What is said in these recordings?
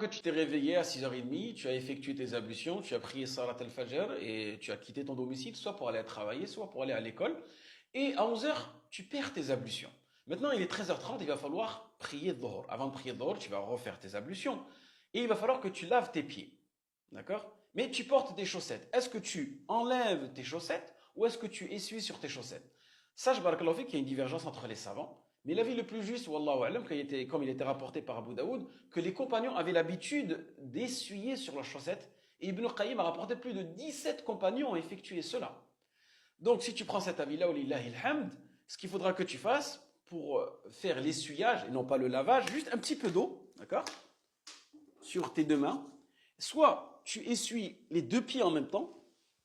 Que tu t'es réveillé à 6h30, tu as effectué tes ablutions, tu as prié Salat al-Fajr et tu as quitté ton domicile, soit pour aller travailler, soit pour aller à l'école. Et à 11h, tu perds tes ablutions. Maintenant, il est 13h30, il va falloir prier Dhuhr. Avant de prier Dhuhr, tu vas refaire tes ablutions. Et il va falloir que tu laves tes pieds. D'accord? Mais tu portes des chaussettes. Est-ce que tu enlèves tes chaussettes ou est-ce que tu essuies sur tes chaussettes? Sache, barakallahu fik, qu'il y a une divergence entre les savants. Mais l'avis le plus juste, wallahu alam, comme il était rapporté par Abu Daoud, que les compagnons avaient l'habitude d'essuyer sur leurs chaussettes. Et Ibn Qayyim a rapporté plus de 17 compagnons ont effectué cela. Donc, si tu prends cet avis-là, lillahi alhamd, ce qu'il faudra que tu fasses pour faire l'essuyage et non pas le lavage, juste un petit peu d'eau, d'accord, sur tes deux mains. Soit tu essuies les deux pieds en même temps,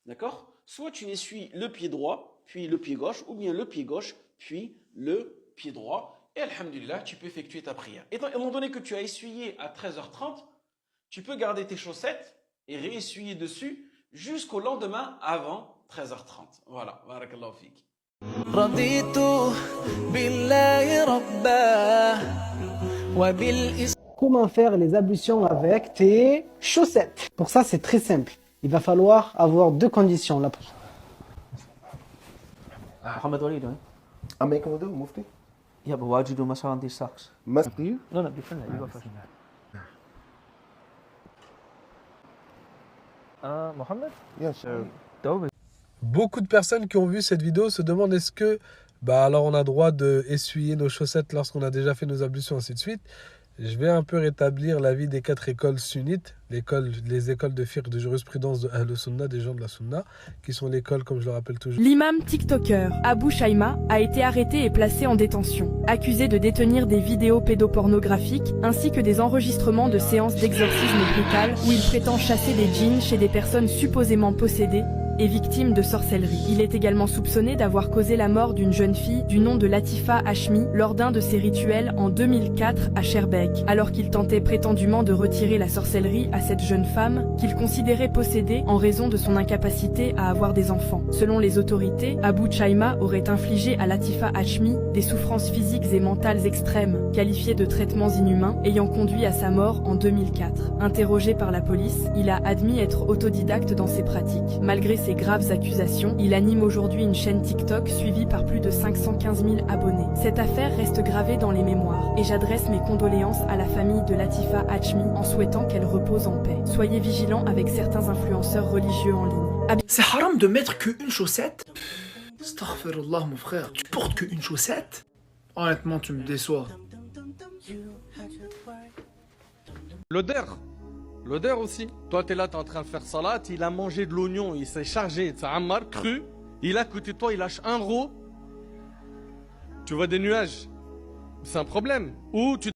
d'accord, soit tu essuies le pied droit, puis le pied gauche, ou bien le pied gauche, puis le pied droit. Et alhamdulillah, tu peux effectuer ta prière. Étant donné que tu as essuyé à 13h30, tu peux garder tes chaussettes et réessuyer dessus jusqu'au lendemain avant 13h30. Voilà, barakallahu fik. Comment faire les ablutions avec tes chaussettes? Pour ça, c'est très simple. Il va falloir avoir deux conditions. Mohammed, what are you doing? I'm making wudu, Mufti. Yeah, but why'd you do masah on these socks? After you? No, before that, you go first. Mohammed? Yeah, sure. Beaucoup de personnes qui ont vu cette vidéo se demandent est-ce que, alors on a droit de essuyer nos chaussettes lorsqu'on a déjà fait nos ablutions, ainsi de suite. Je vais un peu rétablir l'avis des 4 écoles sunnites, les écoles de fiqh, de jurisprudence de Ahl-Sunnah, des gens de la Sunna, qui sont l'école, comme je le rappelle toujours. L'imam TikToker Abu Shaima a été arrêté et placé en détention, accusé de détenir des vidéos pédopornographiques ainsi que des enregistrements de séances d'exorcisme brutal où il prétend chasser des djinns chez des personnes supposément possédées et victime de sorcellerie. Il est également soupçonné d'avoir causé la mort d'une jeune fille du nom de Latifa Hashmi lors d'un de ses rituels en 2004 à Schaerbeek, alors qu'il tentait prétendument de retirer la sorcellerie à cette jeune femme qu'il considérait possédée en raison de son incapacité à avoir des enfants. Selon les autorités, Abu Shaima aurait infligé à Latifa Hashmi des souffrances physiques et mentales extrêmes, qualifiées de traitements inhumains, ayant conduit à sa mort en 2004. Interrogé par la police, il a admis être autodidacte dans ses pratiques. Malgré ces graves accusations, il anime aujourd'hui une chaîne TikTok suivie par plus de 515 000 abonnés. Cette affaire reste gravée dans les mémoires et j'adresse mes condoléances à la famille de Latifa Hashmi en souhaitant qu'elle repose en paix. Soyez vigilants avec certains influenceurs religieux en ligne. C'est haram de mettre qu'une chaussette? Astaghfirullah mon frère, tu portes qu'une chaussette? Honnêtement tu me déçois. L'odeur aussi. Toi, t'es là, t'es en train de faire salat, il a mangé de l'oignon, il s'est chargé de sa ammar cru. Il est à côté de toi, il lâche un roux. Tu vois des nuages. C'est un problème. Ou tu